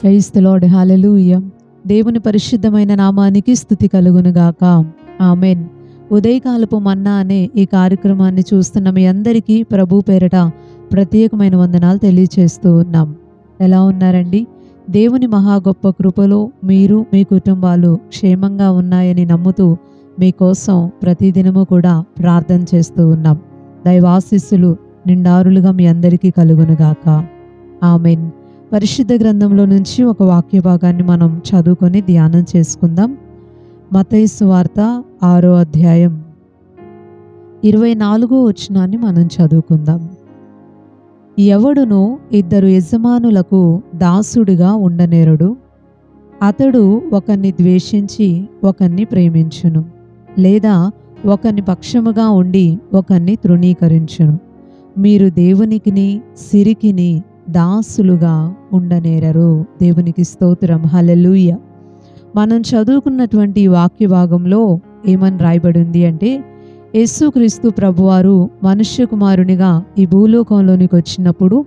Praise the lord. హల్లెలూయా. దేవుని పరిశుద్ధమైన నామానికి స్తుతి కలుగునుగాక. ఆమెన్. ఉదయకాలపు మన్నా అనే ఈ కార్యక్రమాన్ని చూస్తున్న మీ అందరికీ ప్రభు పేరట ప్రత్యేకమైన వందనాలు తెలియచేస్తూ ఉన్నాం. ఎలా ఉన్నారండి? దేవుని మహా గొప్ప కృపలో మీరు మీ కుటుంబాలు క్షేమంగా ఉన్నాయని నమ్ముతూ మీకోసం ప్రతిదినము కూడా ప్రార్థన చేస్తూ ఉన్నాం. దైవాశీస్సులు నిండారులుగా మీ అందరికీ కలుగునుగాక. ఆమెన్. పరిశుద్ధ గ్రంథంలో నుంచి ఒక వాక్య భాగాన్ని మనం చదువుకొని ధ్యానం చేసుకుందాం. మత్తయి సువార్త 6వ అధ్యాయం 24వ వచనాన్ని మనం చదువుకుందాం. ఎవడును ఇద్దరు యజమానులకు దాసుడిగా ఉండనేరడు. అతడు ఒకరిని ద్వేషించి ఒకరిని ప్రేమించును, లేదా ఒకరిని పక్షముగా ఉండి ఒకరిని తృణీకరించును. మీరు దేవునికిని సిరికిని దాసులుగా ఉండనేరరు. దేవునికి స్తోత్రం. హల్లెలూయా. మనం చదువుకున్నటువంటి ఈ వాక్య భాగంలో ఏమని రాయబడింది అంటే, యేసుక్రీస్తు ప్రభువారు మనుష్య కుమారునిగా ఈ భూలోకంలోనికి వచ్చినప్పుడు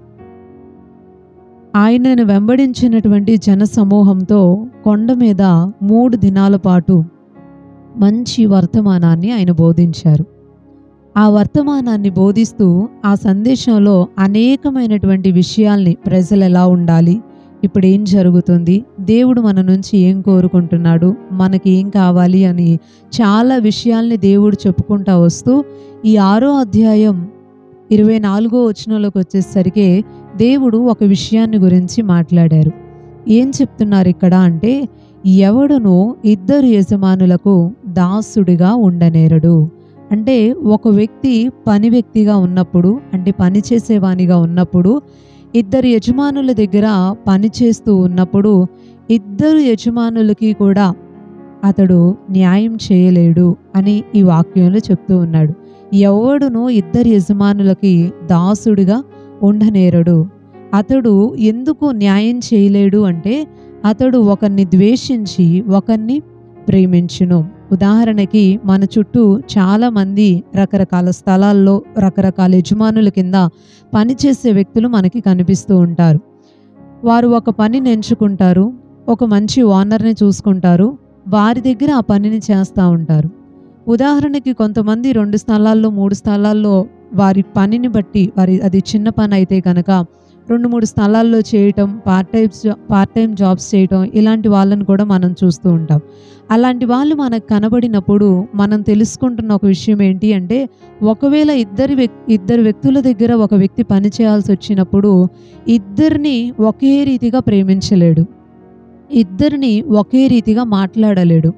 ఆయనను వెంబడించినటువంటి జన సమూహంతో కొండ మీద 3 దినాల పాటు మంచి వర్తమానాన్ని ఆయన బోధించారు. ఆ వర్తమానాన్ని బోధిస్తూ ఆ సందేశంలో అనేకమైనటువంటి విషయాల్ని, ప్రజలు ఎలా ఉండాలి, ఇప్పుడు ఏం జరుగుతుంది, దేవుడు మన నుంచి ఏం కోరుకుంటున్నాడు, మనకి ఏం కావాలి అని చాలా విషయాల్ని దేవుడు చెప్పుకుంటా వస్తూ ఈ 6వ అధ్యాయం 24వ వచనంలోకి వచ్చేసరికి దేవుడు ఒక విషయాన్ని గురించి మాట్లాడారు. ఏం చెప్తున్నారు ఇక్కడ అంటే, ఎవడును ఇద్దరు యజమానులకు దాసుడిగా ఉండనేరడు. అంటే ఒక వ్యక్తి పని వ్యక్తిగా ఉన్నప్పుడు, అంటే పని చేసేవానిగా ఉన్నప్పుడు, ఇద్దరు యజమానుల దగ్గర పని చేస్తూ ఉన్నప్పుడు ఇద్దరు యజమానులకి కూడా అతడు న్యాయం చేయలేడు అని ఈ వాక్యంలో చెప్తూ ఉన్నాడు. ఎవడును ఇద్దరు యజమానులకి దాసుడిగా ఉండనేరడు. అతడు ఎందుకు న్యాయం చేయలేడు అంటే, అతడు ఒకరిని ద్వేషించి ఒకరిని ప్రేమించును. ఉదాహరణకి మన చుట్టూ చాలా మంది రకరకాల స్థలాల్లో రకరకాల యజమానుల కింద పనిచేసే వ్యక్తులు మనకి కనిపిస్తూ ఉంటారు. వారు ఒక పనిని ఎంచుకుంటారు, ఒక మంచి ఓనర్ని చూసుకుంటారు, వారి దగ్గర ఆ పనిని చేస్తూ ఉంటారు. ఉదాహరణకి కొంతమంది 2 స్థలాల్లో 3 స్థలాల్లో వారి పనిని బట్టి, అది చిన్న పని అయితే కనుక 2-3 స్థలాల్లో చేయటం, పార్ట్ టైం జాబ్స్ చేయటం, ఇలాంటి వాళ్ళని కూడా మనం చూస్తూ ఉంటాం. అలాంటి వాళ్ళు మనకు కనబడినప్పుడు మనం తెలుసుకుంటున్న ఒక విషయం ఏంటి అంటే, ఒకవేళ ఇద్దరు వ్యక్తుల దగ్గర ఒక వ్యక్తి పని చేయాల్సి వచ్చినప్పుడు ఇద్దరిని ఒకే రీతిగా ప్రేమించలేడు, ఇద్దరిని ఒకే రీతిగా మాట్లాడలేడు,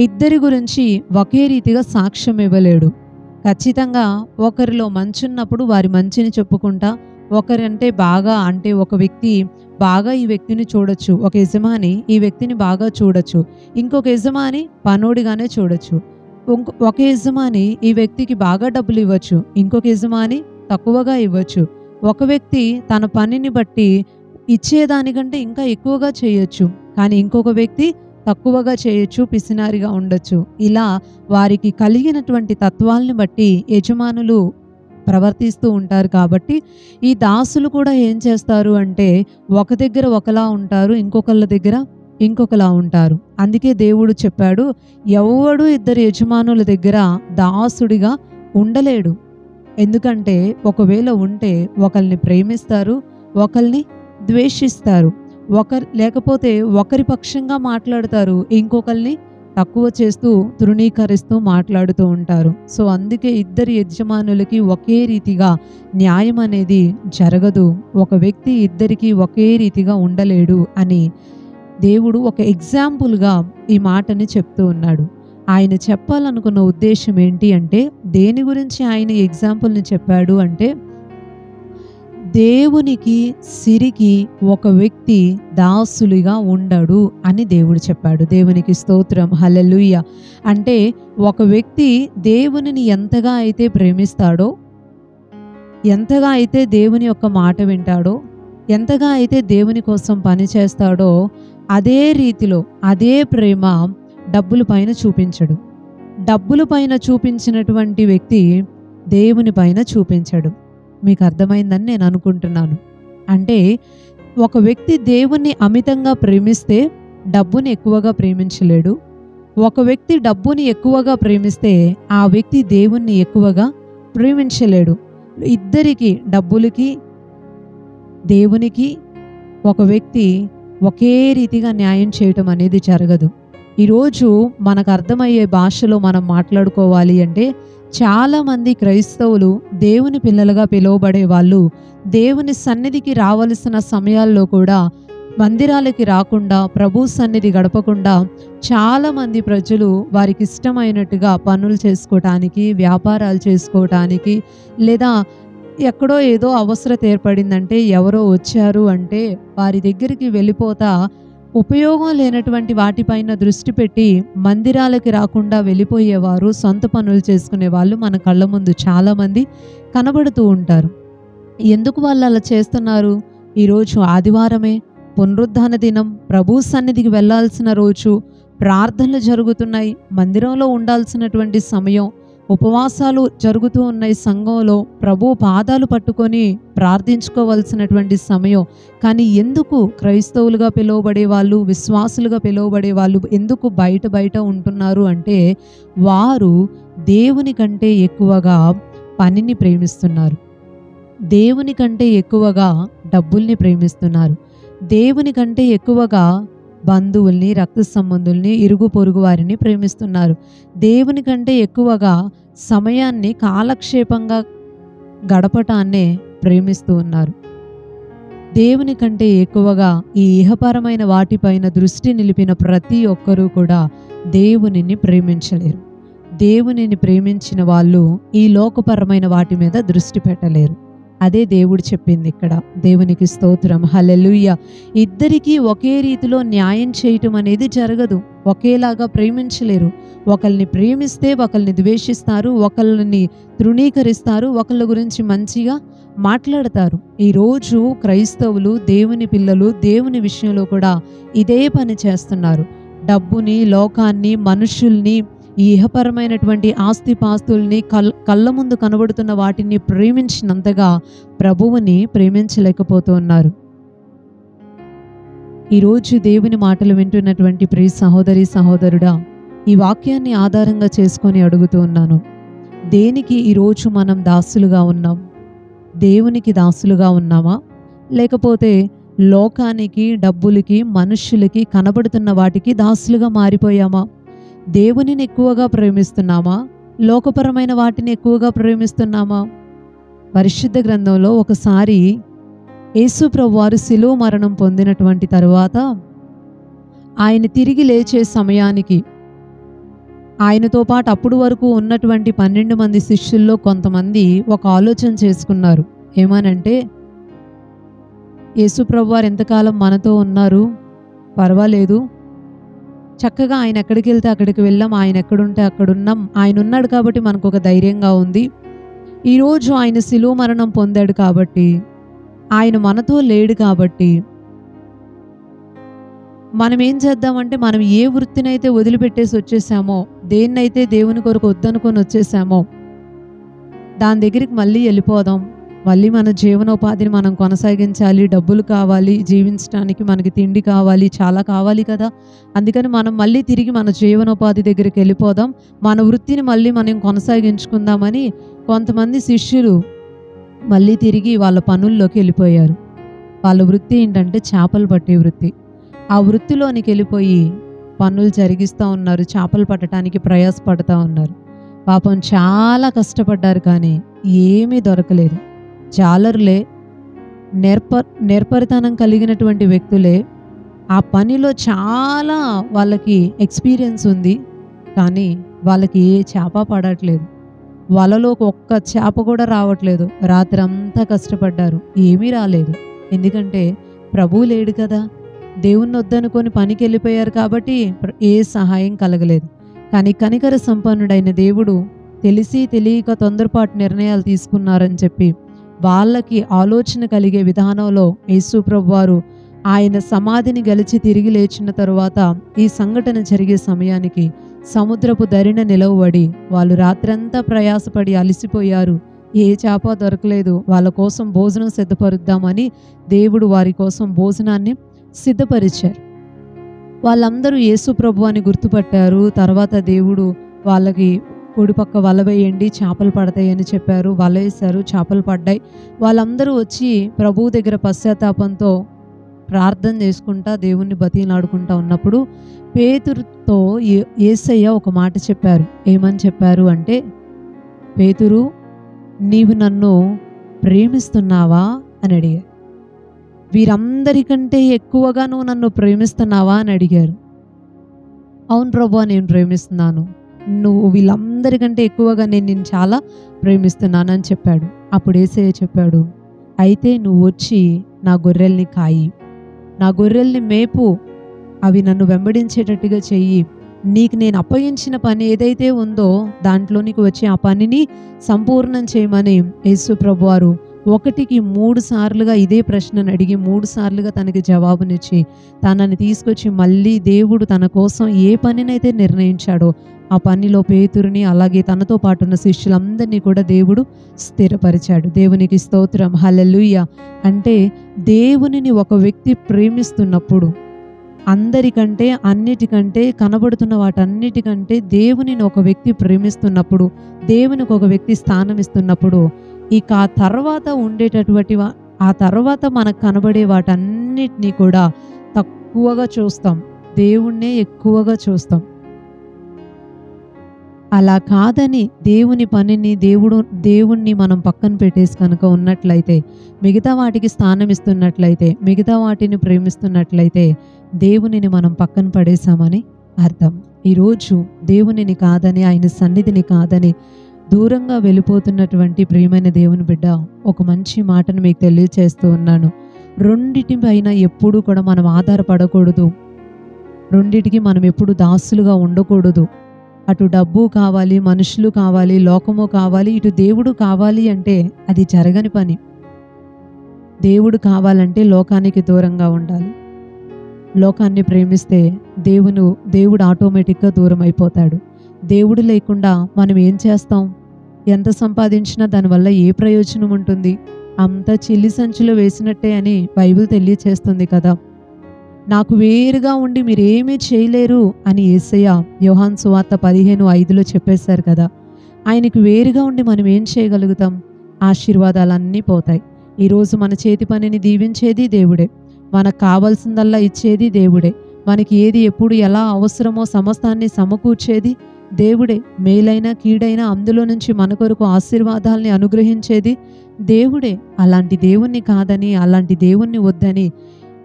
ఇద్దరి గురించి ఒకే రీతిగా సాక్ష్యం ఇవ్వలేడు. ఖచ్చితంగా ఒకరిలో మంచి ఉన్నప్పుడు వారి మంచిని చెప్పుకుంటా, ఒకరంటే బాగా, అంటే ఒక వ్యక్తి బాగా ఈ వ్యక్తిని చూడొచ్చు, ఒక యజమాని ఈ వ్యక్తిని బాగా చూడొచ్చు, ఇంకొక యజమాని పనోడిగానే చూడొచ్చు. ఒక యజమాని ఈ వ్యక్తికి బాగా డబ్బులు ఇవ్వచ్చు, ఇంకొక యజమాని తక్కువగా ఇవ్వచ్చు. ఒక వ్యక్తి తన పనిని బట్టి ఇచ్చేదానికంటే ఇంకా ఎక్కువగా చేయొచ్చు, కానీ ఇంకొక వ్యక్తి తక్కువగా చేయొచ్చు, పిసినారిగా ఉండొచ్చు. ఇలా వారికి కలిగినటువంటి తత్వాల్ని బట్టి యజమానులు ప్రవర్తిస్తూ ఉంటారు. కాబట్టి ఈ దాసులు కూడా ఏం చేస్తారు అంటే, ఒక దగ్గర ఒకలా ఉంటారు, ఇంకొకళ్ళ దగ్గర ఇంకొకలా ఉంటారు. అందుకే దేవుడు చెప్పాడు, ఎవడు ఇద్దరు యజమానుల దగ్గర దాసుడిగా ఉండలేడు. ఎందుకంటే ఒకవేళ ఉంటే ఒకరిని ప్రేమిస్తారు, ఒకరిని ద్వేషిస్తారు, లేకపోతే ఒకరి పక్షంగా మాట్లాడతారు, ఇంకొకరిని తక్కువ చేస్తూ తృణీకరిస్తూ మాట్లాడుతూ ఉంటారు. సో అందుకే ఇద్దరు యజమానులకి ఒకే రీతిగా న్యాయం అనేది జరగదు. ఒక వ్యక్తి ఇద్దరికి ఒకే రీతిగా ఉండలేడు అని దేవుడు ఒక ఎగ్జాంపుల్గా ఈ మాటని చెప్తూ ఉన్నాడు. ఆయన చెప్పాలనుకున్న ఉద్దేశం ఏంటి అంటే, దేని గురించి ఆయన ఎగ్జాంపుల్ని చెప్పాడు అంటే, దేవునికి సిరికి ఒక వ్యక్తి దాసులుగా ఉండడు అని దేవుడు చెప్పాడు. దేవునికి స్తోత్రం. హల్లెలూయా. అంటే ఒక వ్యక్తి దేవునిని ఎంతగా అయితే ప్రేమిస్తాడో, ఎంతగా అయితే దేవుని యొక్క మాట వింటాడో, ఎంతగా అయితే దేవుని కోసం పని చేస్తాడో, అదే రీతిలో అదే ప్రేమ డబ్బుల పైన చూపించడు. డబ్బుల పైన చూపించినటువంటి వ్యక్తి దేవుని పైన చూపించడు. మీకు అర్థమైందని నేను అనుకుంటున్నాను. అంటే ఒక వ్యక్తి దేవుణ్ణి అమితంగా ప్రేమిస్తే డబ్బుని ఎక్కువగా ప్రేమించలేడు. ఒక వ్యక్తి డబ్బుని ఎక్కువగా ప్రేమిస్తే ఆ వ్యక్తి దేవుణ్ణి ఎక్కువగా ప్రేమించలేడు. ఇద్దరికి, డబ్బులకి దేవునికి ఒక వ్యక్తి ఒకే రీతిగా న్యాయం చేయటం అనేది జరగదు. ఈరోజు మనకు అర్థమయ్యే భాషలో మనం మాట్లాడుకోవాలి అంటే, చాలామంది క్రైస్తవులు దేవుని పిల్లలుగా పిలువబడే వాళ్ళు దేవుని సన్నిధికి రావలసిన సమయాల్లో కూడా మందిరాలకి రాకుండా, ప్రభు సన్నిధి గడపకుండా చాలామంది ప్రజలు వారికి ఇష్టమైనట్టుగా పనులు చేసుకోవటానికి, వ్యాపారాలు చేసుకోవటానికి, లేదా ఎక్కడో ఏదో అవసరత ఏర్పడిందంటే, ఎవరో వచ్చారు అంటే వారి దగ్గరికి వెళ్ళిపోతా ఉపయోగం లేనటువంటి వాటిపైన దృష్టి పెట్టి మందిరాలకి రాకుండా వెళ్ళిపోయేవారు, సొంత పనులు చేసుకునే వాళ్ళు మన కళ్ళ ముందు చాలామంది కనబడుతూ ఉంటారు. ఎందుకు వాళ్ళు అలా చేస్తున్నారు? ఈరోజు ఆదివారమే, పునరుద్ధాన దినం, ప్రభు సన్నిధికి వెళ్ళాల్సిన రోజు, ప్రార్థనలు జరుగుతున్నాయి, మందిరంలో ఉండాల్సినటువంటి సమయం, ఉపవాసాలు జరుగుతూ ఉన్నాయి సంఘంలో, ప్రభు పాదాలు పట్టుకొని ప్రార్థించుకోవాల్సినటువంటి సమయం. కానీ ఎందుకు క్రైస్తవులుగా పిలువబడే వాళ్ళు, విశ్వాసులుగా పిలువబడే వాళ్ళు ఎందుకు బయట ఉంటున్నారు అంటే, వారు దేవుని కంటే ఎక్కువగా పనిని ప్రేమిస్తున్నారు, దేవుని కంటే ఎక్కువగా డబ్బుల్ని ప్రేమిస్తున్నారు, దేవుని కంటే ఎక్కువగా బంధువుల్ని, రక్త సంబంధుల్ని, ఇరుగు పొరుగు వారిని ప్రేమిస్తున్నారు, దేవుని కంటే ఎక్కువగా సమయాన్ని కాలక్షేపంగా గడపటాన్నే ప్రేమిస్తూ ఉన్నారు. దేవుని కంటే ఎక్కువగా ఈ ఇహపరమైన వాటిపైన దృష్టి నిలిపిన ప్రతి ఒక్కరూ కూడా దేవునిని ప్రేమించలేరు. దేవునిని ప్రేమించిన వాళ్ళు ఈ లోకపరమైన వాటి మీద దృష్టి పెట్టలేరు. అదే దేవుడు చెప్పింది ఇక్కడ. దేవునికి స్తోత్రం, హల్లెలూయా. ఇద్దరికీ ఒకే రీతిలో న్యాయం చేయటం అనేది జరగదు. ఒకేలాగా ప్రేమించలేరు. ఒకళ్ళని ప్రేమిస్తే ఒకళ్ళని ద్వేషిస్తారు, ఒకళ్ళని తృణీకరిస్తారు, ఒకళ్ళ గురించి మంచిగా మాట్లాడతారు. ఈరోజు క్రైస్తవులు, దేవుని పిల్లలు దేవుని విషయంలో కూడా ఇదే పని చేస్తున్నారు. డబ్బుని, లోకాన్ని, మనుషుల్ని, ఈ ఇహపరమైనటువంటి ఆస్తిపాస్తుల్ని, కళ్ళ ముందు కనబడుతున్న వాటిని ప్రేమించినంతగా ప్రభువుని ప్రేమించలేకపోతున్నారు. ఈరోజు దేవుని మాటలు వింటున్నటువంటి ప్రియ సహోదరి, సహోదరుడా, ఈ వాక్యాన్ని ఆధారంగా చేసుకొని అడుగుతూ ఉన్నాను, దేనికి ఈరోజు మనం దాసులుగా ఉన్నాం? దేవునికి దాసులుగా ఉన్నామా? లేకపోతే లోకానికి, డబ్బులకి, మనుష్యులకి, కనబడుతున్న వాటికి దాసులుగా మారిపోయామా? దేవునిని ఎక్కువగా ప్రేమిస్తున్నామా? లోకపరమైన వాటిని ఎక్కువగా ప్రేమిస్తున్నామా? పరిశుద్ధ గ్రంథంలో ఒకసారి యేసు ప్రభువారు శిలువ మరణం పొందినటువంటి తరువాత ఆయన తిరిగి లేచే సమయానికి ఆయనతో పాటు అప్పుడు వరకు ఉన్నటువంటి 12 మంది శిష్యుల్లో కొంతమంది ఒక ఆలోచన చేసుకున్నారు. ఏమనంటే, యేసు ప్రభువారు ఎంతకాలం మనతో ఉన్నారు, పర్వాలేదు, చక్కగా ఆయన ఎక్కడికి వెళ్తే అక్కడికి వెళ్ళాం, ఆయన ఎక్కడుంటే అక్కడున్నాం, ఆయన ఉన్నాడు కాబట్టి మనకు ఒక ధైర్యంగా ఉంది. ఈరోజు ఆయన శిలువ మరణం పొందాడు కాబట్టి, ఆయన మనతో లేడు కాబట్టి మనం ఏం చేద్దామంటే, మనం ఏ వృత్తినైతే వదిలిపెట్టేసి వచ్చేసామో, దేన్నైతే దేవుని కొరకు వద్దనుకొని వచ్చేసామో దాని దగ్గరికి మళ్ళీ వెళ్ళిపోదాం. మళ్ళీ మన జీవనోపాధిని మనం కొనసాగించాలి, డబ్బులు కావాలి, జీవించడానికి మనకి తిండి కావాలి, చాలా కావాలి కదా. అందుకని మనం మళ్ళీ తిరిగి మన జీవనోపాధి దగ్గరికి వెళ్ళిపోదాం, మన వృత్తిని మళ్ళీ మనం కొనసాగించుకుందామని కొంతమంది శిష్యులు మళ్ళీ తిరిగి వాళ్ళ పనుల్లోకి వెళ్ళిపోయారు. వాళ్ళ వృత్తి ఏంటంటే చేపలు పట్టే వృత్తి. ఆ వృత్తిలోనికి వెళ్ళిపోయి పనులు జరిగిస్తూ ఉన్నారు, చేపలు పట్టడానికి ప్రయాసపడుతూ ఉన్నారు. పాపం చాలా కష్టపడ్డారు, కానీ ఏమీ దొరకలేదు. జాలరులే, నేర్పరితనం కలిగినటువంటి వ్యక్తులే, ఆ పనిలో చాలా వాళ్ళకి ఎక్స్పీరియన్స్ ఉంది, కానీ వాళ్ళకి ఏ చేప పడట్లేదు. వలలోకి ఒక్క చేప కూడా రావట్లేదు. రాత్రి అంతా కష్టపడ్డారు, ఏమీ రాలేదు. ఎందుకంటే ప్రభువు లేడు కదా. దేవుణ్ణి వద్దనుకొని పనికి వెళ్ళిపోయారు కాబట్టి ఏ సహాయం కలగలేదు. కానీ కనికర సంపన్నుడైన దేవుడు తెలిసి తెలియక తొందరపాటు నిర్ణయాలు తీసుకున్నారని చెప్పి వాళ్ళకి ఆలోచన కలిగే విధానంలో యేసు ప్రభువారు ఆయన సమాధిని గెలిచి తిరిగి లేచిన తరువాత ఈ సంఘటన జరిగే సమయానికి సముద్రపు దరిన నిలవబడి వాళ్ళు రాత్రంతా ప్రయాసపడి అలసిపోయారు, ఏ చేప దొరకలేదు. వాళ్ళ కోసం భోజనం సిద్ధపరుద్దామని దేవుడు వారి కోసం భోజనాన్ని సిద్ధపరిచారు. వాళ్ళందరూ యేసు ప్రభు అని గుర్తుపట్టారు. తర్వాత దేవుడు వాళ్ళకి కుడి పక్క వల వేయండి చేపలు పడతాయని చెప్పారు. వల వేశారు, చేపలు పడ్డాయి. వాళ్ళందరూ వచ్చి ప్రభువు దగ్గర పశ్చాత్తాపంతో ప్రార్థన చేసుకుంటా దేవుణ్ణి బతిలాడుకుంటా ఉన్నప్పుడు పేతురుతో యేసయ్య ఒక మాట చెప్పారు. ఏమని చెప్పారు అంటే, పేతురు, నీవు నన్ను ప్రేమిస్తున్నావా అని అడిగారు. వీరందరికంటే ఎక్కువగా నువ్వు నన్ను ప్రేమిస్తున్నావా అని అడిగారు. అవును ప్రభువా, నేను ప్రేమిస్తున్నాను. నువ్వు వీళ్ళందరికంటే ఎక్కువగా నేను నిన్ను చాలా ప్రేమిస్తున్నానని చెప్పాడు. అప్పుడు యేసయ్య చెప్పాడు, అయితే నువ్వు వచ్చి నా గొర్రెల్ని కాయి, నా గొర్రెల్ని మేపు, అవి నన్ను వెంబడించేటట్టుగా చెయ్యి. నీకు నేను అప్పగించిన పని ఏదైతే ఉందో దాంట్లో నీకు వచ్చి ఆ పనిని సంపూర్ణం చేయమని యేసు ప్రభువారు 1కి 3 సార్లుగా ఇదే ప్రశ్నను అడిగి 3 సార్లుగా తనకి జవాబునిచ్చి తనని తీసుకొచ్చి మళ్ళీ దేవుడు తన కోసం ఏ పనినైతే నిర్ణయించాడో ఆ పనిలో పేతురుని అలాగే తనతో పాటు ఉన్న శిష్యులందరినీ కూడా దేవుడు స్థిరపరిచాడు. దేవునికి స్తోత్రం, హల్లెలూయా. అంటే దేవునిని ఒక వ్యక్తి ప్రేమిస్తున్నప్పుడు అందరికంటే అన్నిటికంటే కనబడుతున్న వాటన్నిటికంటే దేవునిని ఒక వ్యక్తి ప్రేమిస్తున్నప్పుడు, దేవునికి ఒక వ్యక్తి స్థానం ఇస్తున్నప్పుడు, ఇక ఆ తర్వాత ఉండేటటువంటి ఆ తర్వాత మనకు కనబడే వాటన్నిటినీ కూడా తక్కువగా చూస్తాం, దేవుణ్ణే ఎక్కువగా చూస్తాం. అలా కాదని దేవుని పనిని దేవుణ్ణి మనం పక్కన పెట్టేసి కనుక ఉన్నట్లయితే, మిగతా వాటికి స్థానం ఇస్తున్నట్లయితే, మిగతా వాటిని ప్రేమిస్తున్నట్లయితే దేవునిని మనం పక్కన పడేశామని అర్థం. ఈరోజు దేవునిని కాదని, ఆయన సన్నిధిని కాదని దూరంగా వెళ్ళిపోతున్నటువంటి ప్రియమైన దేవుని బిడ్డ, ఒక మంచి మాటను మీకు తెలియచేస్తూ ఉన్నాను. రెండిటి పైన ఎప్పుడు కూడా మనం ఆధారపడకూడదు. రెండిటికి మనం ఎప్పుడు దాసులుగా ఉండకూడదు. అటు డబ్బు కావాలి, మనుషులు కావాలి, లోకము కావాలి, ఇటు దేవుడు కావాలి అంటే అది జరగని పని. దేవుడు లోకానికి దూరంగా ఉండాలి. లోకాన్ని ప్రేమిస్తే దేవుడు ఆటోమేటిక్గా దూరం అయిపోతాడు. దేవుడు లేకుండా మనం ఏం చేస్తాం? ఎంత సంపాదించినా దానివల్ల ఏ ప్రయోజనం ఉంటుంది? అంతా చిల్లి సంచులో వేసినట్టే అని బైబిల్ తెలియచేస్తుంది కదా. నాకు వేరుగా ఉండి మీరేమీ చేయలేరు అని యేసయ్య యోహాను సువార్త 15:5 చెప్పేశారు కదా. ఆయనకు వేరుగా ఉండి మనం ఏం చేయగలుగుతాం? ఆశీర్వాదాలన్నీ పోతాయి. ఈరోజు మన చేతి పనిని దీవించేది దేవుడే, మనకు కావాల్సిందల్లా ఇచ్చేది దేవుడే, మనకి ఏది ఎప్పుడు ఎలా అవసరమో సమస్తాన్ని సమకూర్చేది దేవుడే, మేలైన కీడైనా అందులో నుంచి మన కొరకు ఆశీర్వాదాల్ని అనుగ్రహించేది దేవుడే. అలాంటి దేవుణ్ణి కాదని, అలాంటి దేవుణ్ణి వద్దని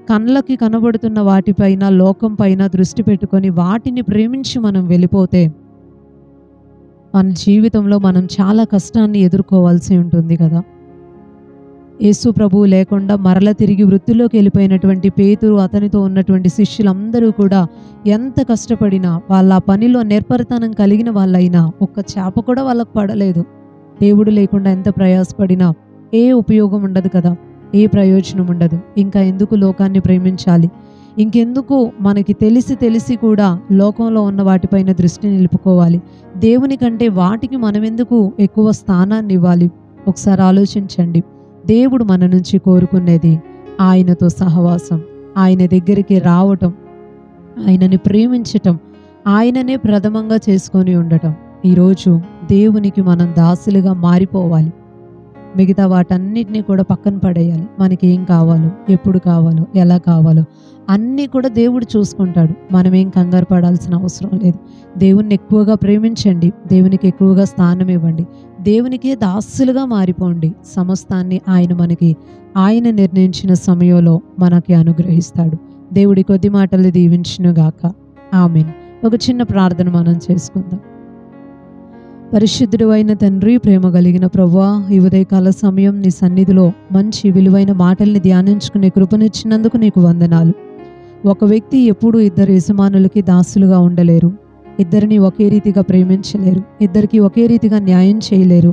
కళ్ళకి కనబడుతున్న వాటిపైన, లోకం పైన దృష్టి పెట్టుకొని వాటిని ప్రేమించి మనం వెళ్ళిపోతే మన జీవితంలో మనం చాలా కష్టాన్ని ఎదుర్కోవాల్సి ఉంటుంది కదా. యేసు ప్రభువు లేకుండా మరల తిరిగి వృత్తిలోకి వెళ్ళిపోయినటువంటి పేతురు, అతనితో ఉన్నటువంటి శిష్యులందరూ కూడా ఎంత కష్టపడినా, వాళ్ళ పనిలో నిర్భరతనం కలిగిన వాళ్ళైనా ఒక్క చేప కూడా వాళ్ళకు పడలేదు. దేవుడు లేకుండా ఎంత ప్రయాసపడినా ఏ ఉపయోగం ఉండదు కదా, ఏ ప్రయోజనం ఉండదు. ఇంకా ఎందుకు లోకాన్ని ప్రేమించాలి? ఇంకెందుకు మనకి తెలిసి కూడా లోకంలో ఉన్న వాటిపైన దృష్టి నిలుపుకోవాలి? దేవుని కంటే వాటికి మనం ఎందుకు ఎక్కువ స్థానాన్ని ఇవ్వాలి? ఒకసారి ఆలోచించండి. దేవుడు మన నుంచి కోరుకునేది ఆయనతో సహవాసం, ఆయన దగ్గరికి రావటం, ఆయనని ప్రేమించటం, ఆయననే ప్రథమంగా చేసుకొని ఉండటం. ఈరోజు దేవునికి మనం దాసులుగా మారిపోవాలి. మిగతా వాటన్నిటినీ కూడా పక్కన పడేయాలి. మనకి ఏం కావాలో, ఎప్పుడు కావాలో, ఎలా కావాలో అన్నీ కూడా దేవుడు చూసుకుంటాడు. మనం ఏం కంగారు పడాల్సిన అవసరం లేదు. దేవుణ్ణి ఎక్కువగా ప్రేమించండి, దేవునికి ఎక్కువగా స్థానం ఇవ్వండి, దేవునికే దాసులుగా మారిపోండి. సమస్తాన్ని ఆయన నిర్ణయించిన సమయంలో మనకి అనుగ్రహిస్తాడు. దేవుడి కొద్ది మాటలు దీవించునుగాక. ఆమేన్. ఒక చిన్న ప్రార్థన మనం చేసుకుందాం. పరిశుద్ధుడు అయిన తండ్రి, ప్రేమ కలిగిన ప్రభువా, ఈ ఉదయకాల సమయం నీ సన్నిధిలో మంచి విలువైన మాటల్ని ధ్యానించుకునే కృపనిచ్చినందుకు నీకు వందనాలు. ఒక వ్యక్తి ఎప్పుడూ ఇద్దరు యజమానులకి దాసులుగా ఉండలేరు. ఇద్దరిని ఒకే రీతిగా ప్రేమించలేరు. ఇద్దరికి ఒకే రీతిగా న్యాయం చేయలేరు.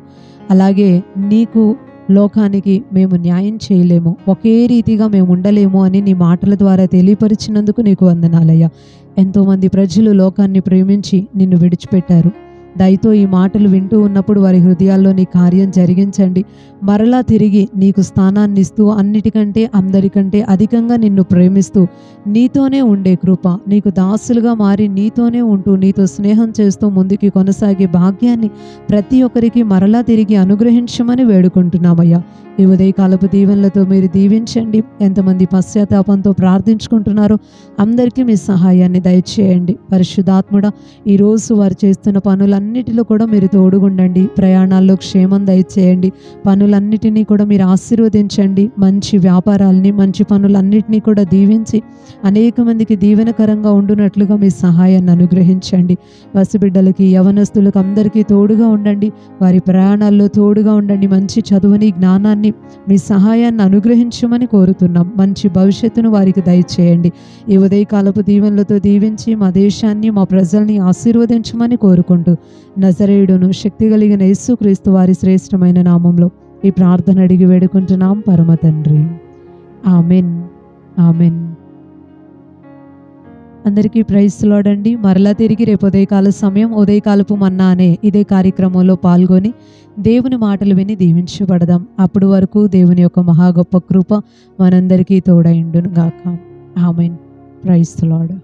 అలాగే నీకు, లోకానికి మేము న్యాయం చేయలేము, ఒకే రీతిగా మేము ఉండలేము అని నీ మాటల ద్వారా తెలియపరిచినందుకు నీకు వందనాలయ్యా. ఎంతోమంది ప్రజలు లోకాన్ని ప్రేమించి నిన్ను విడిచిపెట్టారు. దయతో ఈ మాటలు వింటూ ఉన్నప్పుడు వారి హృదయాల్లో నీ కార్యం జరిగించండి. మరలా తిరిగి నీకు స్థానాన్ని ఇస్తూ అన్నిటికంటే అందరికంటే అధికంగా నిన్ను ప్రేమిస్తూ నీతోనే ఉండే కృప, నీకు దాసులుగా మారి నీతోనే ఉంటూ నీతో స్నేహం చేస్తూ ముందుకి కొనసాగే భాగ్యాన్ని ప్రతి ఒక్కరికి మరలా తిరిగి అనుగ్రహించమని వేడుకుంటున్నామయ్యా. ఈ ఉదయకాలపు దీవెనలతో మీరు దీవించండి. ఎంతమంది పశ్చాత్తాపంతో ప్రార్థించుకుంటున్నారో అందరికీ మీ సహాయాన్ని దయచేయండి. పరిశుద్ధాత్ముడా, ఈరోజు వారు చేస్తున్న పనులన్నిటిలో కూడా మీరు తోడుగుండండి. ప్రయాణాల్లో క్షేమం దయచేయండి. పనులన్నిటినీ కూడా మీరు ఆశీర్వదించండి. మంచి వ్యాపారాలని, మంచి పనులన్నిటినీ కూడా దీవించి అనేక మందికి దీవెనకరంగా ఉండునట్లుగా మీ సహాయాన్ని అనుగ్రహించండి. పసిబిడ్డలకి, యవనస్తులకు అందరికీ తోడుగా ఉండండి. వారి ప్రయాణాల్లో తోడుగా ఉండండి. మంచి చదువుని, జ్ఞానాన్ని, మీ సహాయాన్ని అనుగ్రహించమని కోరుతున్నాం. మంచి భవిష్యత్తును వారికి దయచేయండి. ఈ ఉదయకాలపు దీవెనలతో దీవించి మా దేశాన్ని, మా ప్రజల్ని ఆశీర్వదించమని కోరుకుంటూ నజరేయుడును శక్తి కలిగిన యేసుక్రీస్తు వారి శ్రేష్టమైన నామంలో ఈ ప్రార్థన అడిగి వేడుకుంటున్నాం పరమ తండ్రి. Amen, amen. అందరికీ ప్రైజ్ లార్డ్ అండి. మరలా తిరిగి రేపు ఉదయకాల సమయం ఉదయకాలపు మన్నా అనే ఇదే కార్యక్రమంలో పాల్గొని దేవుని మాటలు విని దీవించబడదాం. అప్పుడు వరకు దేవుని యొక్క మహా గొప్ప కృప మనందరికీ తోడైండును గాక. ఆమెన్. Praise lord.